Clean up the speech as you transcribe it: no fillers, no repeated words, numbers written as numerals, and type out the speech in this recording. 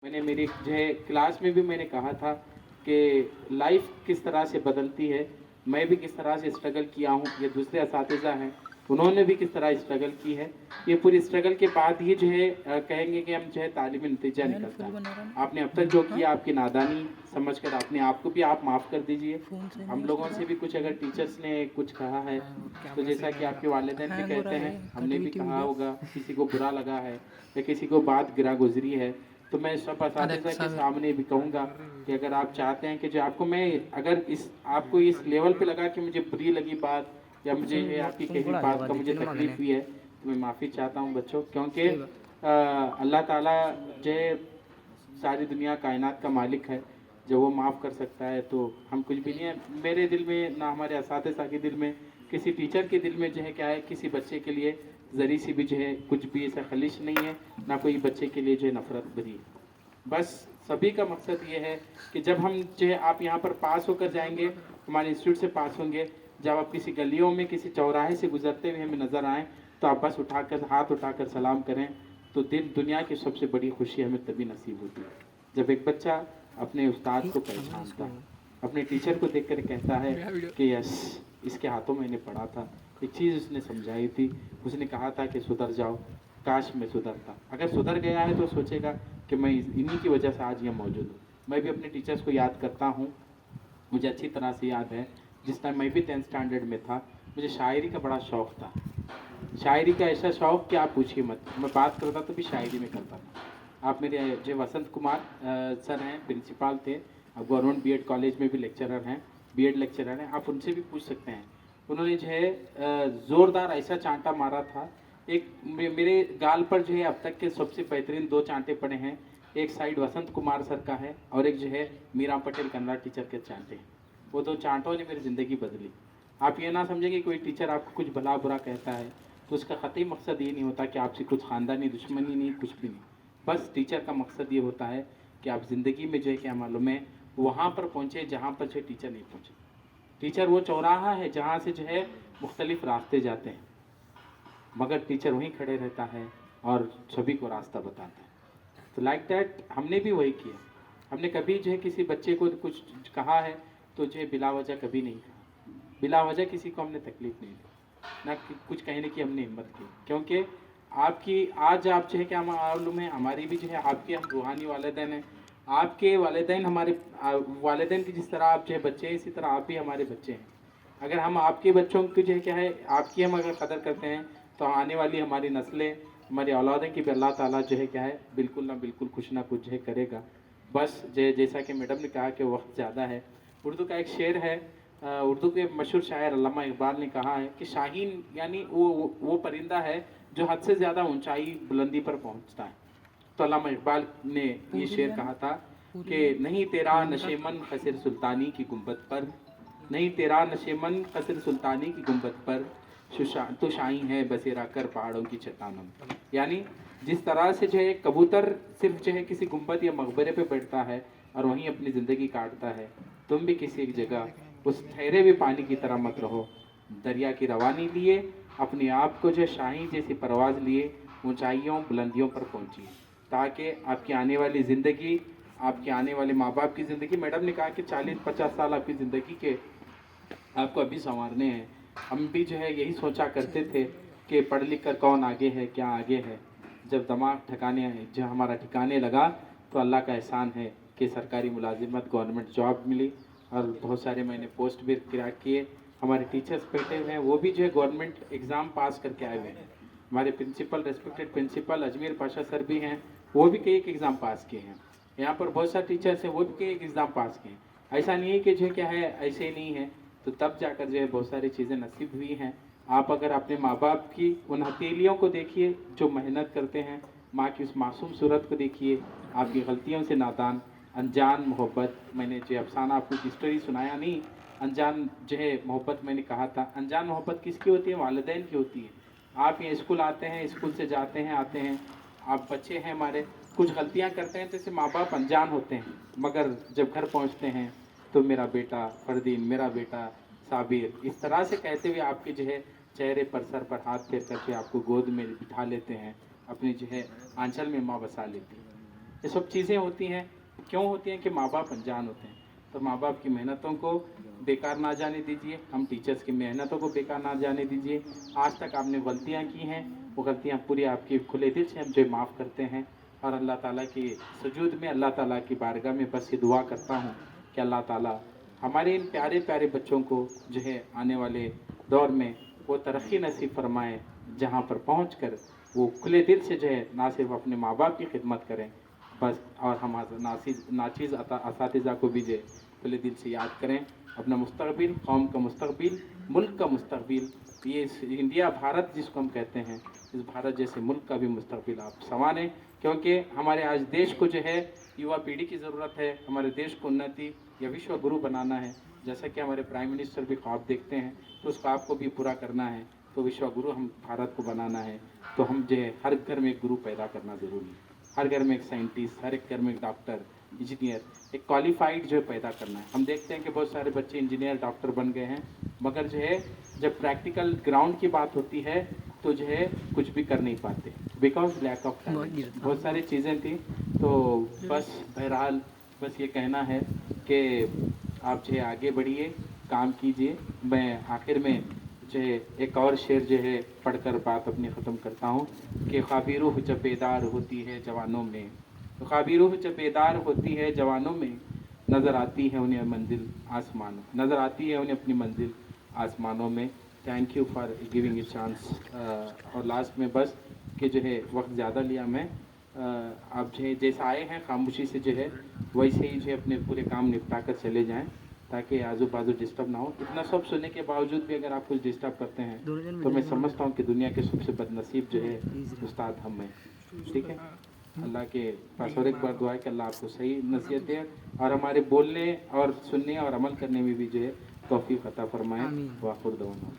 मैंने मेरी जो है क्लास में भी मैंने कहा था कि लाइफ किस तरह से बदलती है, मैं भी किस तरह से स्ट्रगल किया हूँ, ये दूसरे असातिज़ा हैं उन्होंने भी किस तरह स्ट्रगल की है। ये पूरी स्ट्रगल के बाद ही जो है कहेंगे कि हम जो है तालीमी नतीजा निकलता है। आपने अब तक जो किया आपकी नादानी समझकर अपने आप को भी आप माफ़ कर दीजिए। हम लोगों से भी कुछ अगर टीचर्स ने कुछ कहा है तो जैसा कि आपके वालिदैन भी कहते हैं, हमने भी कहा होगा, किसी को बुरा लगा है या किसी को बात गिरा गुजरी है, तो मैं सब असातिज़ा के सामने भी कहूँगा कि अगर आप चाहते हैं कि जो आपको मैं अगर इस आपको इस लेवल पे लगा कि मुझे बुरी लगी बात या मुझे ये आपकी कही बात का मुझे तकलीफ हुई है तो मैं माफ़ी चाहता हूँ बच्चों, क्योंकि अल्लाह ताला जो सारी दुनिया कायनात का मालिक है। जब वो माफ़ कर सकता है तो हम कुछ भी नहीं है। मेरे दिल में ना हमारे असातिज़ा के दिल में, किसी टीचर के दिल में जो है क्या है, किसी बच्चे के लिए ज़री सी भी जो है कुछ भी ऐसा खलिश नहीं है, ना कोई बच्चे के लिए जो है नफ़रत भरी है। बस सभी का मकसद ये है कि जब हम जो है आप यहाँ पर पास होकर जाएंगे, हमारे इंस्टीट्यूट से पास होंगे, जब आप किसी गलियों में किसी चौराहे से गुजरते हुए हमें नज़र आएँ तो आप बस उठाकर हाथ उठाकर सलाम करें, तो दुनिया की सबसे बड़ी खुशी हमें तभी नसीब होती है जब एक बच्चा अपने उस्ताद को पहचानता है, अपने टीचर को देखकर कहता है कि यस, इसके हाथों में मैंने पढ़ा था, एक चीज़ उसने समझाई थी, उसने कहा था कि सुधर जाओ, काश मैं सुधरता। अगर सुधर गया है तो सोचेगा कि मैं इन्हीं की वजह से आज ये मौजूद हूँ। मैं भी अपने टीचर्स को याद करता हूँ, मुझे अच्छी तरह से याद है जिस टाइम मैं भी 10th स्टैंडर्ड में था, मुझे शायरी का बड़ा शौक़ था। शायरी का ऐसा शौक़ कि आप पूछिए मत, मैं बात करता तो भी शायरी में करता था। आप मेरे जो वसंत कुमार सर हैं, प्रिंसिपल थे, अब गवर्नमेंट बीएड कॉलेज में भी लेक्चरर हैं, बीएड लेक्चरर हैं, आप उनसे भी पूछ सकते हैं। उन्होंने जो है ज़ोरदार ऐसा चांटा मारा था, एक मेरे गाल पर जो है अब तक के सबसे बेहतरीन 2 चांटे पड़े हैं। एक साइड वसंत कुमार सर का है और एक जो है मीरा पटेल कन्नड़ टीचर के चांटे हैं। वो 2 चांटों ने मेरी ज़िंदगी बदली। आप ये ना समझें कि कोई टीचर आपको कुछ भला बुरा कहता है तो उसका ख़त्ई मकसद ये नहीं होता कि आपसे कुछ ख़ानदानी दुश्मनी नहीं, कुछ भी नहीं। बस टीचर का मकसद ये होता है कि आप ज़िंदगी में जो है क्या मालूम है वहाँ पर पहुँचे जहाँ पर जो टीचर नहीं पहुँचे। टीचर वो चौराहा है जहाँ से जो है मुख्तलिफ रास्ते जाते हैं, मगर टीचर वहीं खड़े रहता है और सभी को रास्ता बताता है। तो लाइक दैट हमने भी वही किया। हमने कभी जो है किसी बच्चे को कुछ कहा है तो जो है बिला वजह कभी नहीं कहा, बिला वजह किसी को हमने तकलीफ़ नहीं दी, ना कुछ कहने की हमने हिम्मत की, क्योंकि आपकी आज आप जो है क्या मालूम है, हमारी भी जो है आपके हम रूहानी वालिदैन हैं, आपके वालिदैन हमारे वालिदैन की जिस तरह आप जो है बच्चे हैं, इसी तरह आप भी हमारे बच्चे हैं। अगर हम आपके बच्चों की जो है क्या है आपकी हम अगर कदर करते हैं तो आने वाली हमारी नस्लें, हमारी औलादें की भी अल्लाह ताला जो है क्या है बिल्कुल ना बिल्कुल कुछ ना कुछ जो है करेगा। बस जैसा कि मैडम ने कहा कि वक्त ज़्यादा है, उर्दू का एक शेर है, उर्दू के मशहूर शायर अल्लामा इकबाल ने कहा है कि शाहीन यानी वो परिंदा है जो हद से ज़्यादा ऊंचाई बुलंदी पर पहुंचता है। तो अल्लामा इकबाल ने ये शेर कहा था कि नहीं तेरा नशेमन कसिर सुल्तानी की गुंबद पर, नहीं तेरा नशेमन कसिर सुल्तानी की गुंबद पर, तो शाही है बसेरा कर पहाड़ों की चट्टानों में। यानी जिस तरह से जो है कबूतर सिर्फ जो है किसी गुंबद या मकबरे पे बैठता है और वहीं अपनी ज़िंदगी काटता है, तुम भी किसी एक जगह उस ठहरे हुए पानी की तरह मत रहो, दरिया की रवानी लिए अपने आप को जो शाही जैसी परवाज़ लिए ऊंचाइयों बुलंदियों पर पहुंचिए, ताकि आपकी आने वाली ज़िंदगी, आपके आने वाले माँ बाप की ज़िंदगी, मैडम ने कहा कि 40-50 साल आपकी ज़िंदगी के आपको अभी संवारने हैं। हम भी जो है यही सोचा करते थे कि पढ़ लिख कर कौन आगे है, क्या आगे है। जब दिमाग ठिकाने जो हमारा ठिकाने लगा तो अल्लाह का एहसान है कि सरकारी मुलाजिमत गवर्नमेंट जॉब मिली और बहुत सारे मैंने पोस्ट भी क्रैक किए। हमारे टीचर्स बैठे हुए हैं, वो भी जो है गवर्नमेंट एग्ज़ाम पास करके आए हुए हैं। हमारे principal, respected principal Ajmer Pasha sir भी हैं, वो भी कई एक एग्ज़ाम पास किए हैं। यहाँ पर बहुत सारे टीचर्स हैं, वो भी कई एक एग्ज़ाम पास किए हैं। ऐसा नहीं है कि जो क्या है ऐसे ही नहीं है, तो तब जाकर जो है बहुत सारी चीज़ें नसीब हुई हैं। आप अगर अपने माँ बाप की उन हथेलियों को देखिए जो मेहनत करते हैं, माँ की उस मासूम सूरत को देखिए, आपकी गलतियों से नादान, अनजान मोहब्बत, मैंने जो अफसाना आपको हिस्ट्री सुनाया नहीं, अनजान जो है मोहब्बत मैंने कहा था। अनजान मोहब्बत किसकी होती है? वालिदैन की होती है। आप ये स्कूल आते हैं, स्कूल से जाते हैं आते हैं, आप बच्चे हैं हमारे, कुछ गलतियाँ करते हैं तो इससे माँ बाप अनजान होते हैं, मगर जब घर पहुँचते हैं तो मेरा बेटा फरदीन, मेरा बेटा साबिर, इस तरह से कहते हुए आपके जो है चेहरे पर, सर पर हाथ फेर करके आपको गोद में बिठा लेते हैं, अपनी जो है आंचल में माँ बसा लेती है। یہ سب چیزیں ہوتی ہیں، کیوں ہوتی ہیں کہ ماں باپ انجان ہوتے ہیں. تو ماں باپ کی محنتوں کو بیکار نہ جانے دیجیے، ہم ٹیچرز کی محنتوں کو بیکار نہ جانے دیجیے. آج تک آپ نے غلطیاں کی ہیں، وہ غلطیاں پوری آپ کی کھلے دل سے ہم جو معاف کرتے ہیں. اور اللہ تعالیٰ کی سجود میں، اللہ تعالیٰ کی بارگاہ میں بس یہ دعا کرتا ہوں کہ اللہ تعالیٰ ہمارے ان پیارے پیارے بچوں کو جو ہے آنے والے دور میں وہ ترقی نصیب فرمائے، جہاں پر پہنچ کر وہ کھلے دل سے جو ہے نہ صرف اپنے ماں باپ کی خدمت کریں بس، اور ہم ناچیز اساتذہ کو بھی جو ہے کھلے دل سے یاد کریں. اپنا مستقبل، قوم کا مستقبل، ملک کا مستقبل، یہ انڈیا بھارت جس کو ہم کہتے ہیں، اس بھارت جیسے ملک کا بھی مستقبل آپ سنواریں. کیونکہ ہمارے آج دیش کو جو ہے یووا پیڑھی کی ضرورت ہے. ہمارے دیش کو انتی یا وشو گرو بنانا ہے، جیسا کہ ہمارے پرائم منسٹر بھی خواب دیکھتے ہیں، تو اس خواب کو بھی پورا کرنا ہے. تو وشو گرو ہم بھارت کو بنانا ہے، تو ہم جو ہے ہر گھر میں ایک گرو پیدا کرنا ضروری ہے. ہر گھر میں ایک سائنٹسٹ، ہر ایک گھر میں ایک ڈاکٹر، انجینئر، ایک کوالیفائڈ جو ہے پیدا کرنا ہے. ہم دیکھتے ہیں کہ بہت سارے بچے انجینئر، ڈاکٹر بن گئے ہیں، مگر جو ہے جب پریکٹیکل گراؤنڈ کی بات ہوتی ہے تو جو ہے کچھ بھی کر نہیں پاتے، بیکاز لیک آف ٹیلنٹ. بہت ساری چیزیں تھیں. تو بس بہرحال بس یہ کہنا ہے کہ آپ جو ہے آگے بڑھیے، کام کیجیے. میں آخر میں جو ہے ایک اور شعر جو ہے پڑھ کر بات اپنی ختم کرتا ہوں کہ خوابی روح جب بیدار ہوتی ہے جوانوں میں، خوابی روح جب بیدار ہوتی ہے جوانوں میں، نظر آتی ہے انہیں منزل آسمانوں، نظر آتی ہے انہیں اپنی منزل آسمانوں میں. Thank you for giving a chance. اور لاسٹ میں بس کہ جو ہے وقت زیادہ لیا میں، آپ جو ہے جیسا آئے ہیں خاموشی سے جو ہے ویسے ہی جو ہے اپنے پورے کام نپٹا کر چلے جائیں، تاکہ آزو بازو ڈسٹرب نہ ہو. اتنا سب سننے کے باوجود بھی اگر آپ کچھ ڈسٹرب کرتے ہیں تو میں سمجھتا ہوں کہ دنیا کے سب سے بد نصیب جو ہے استاد ہم ہیں. ٹھیک ہے. اللہ کے پاس اور ایک بار دعا ہے کہ اللہ آپ کو صحیح نصیحت دے اور ہمارے بولنے اور سننے اور عمل کرنے میں بھی جو ہے توفیق عطا فرمائے. وآخر دعوانا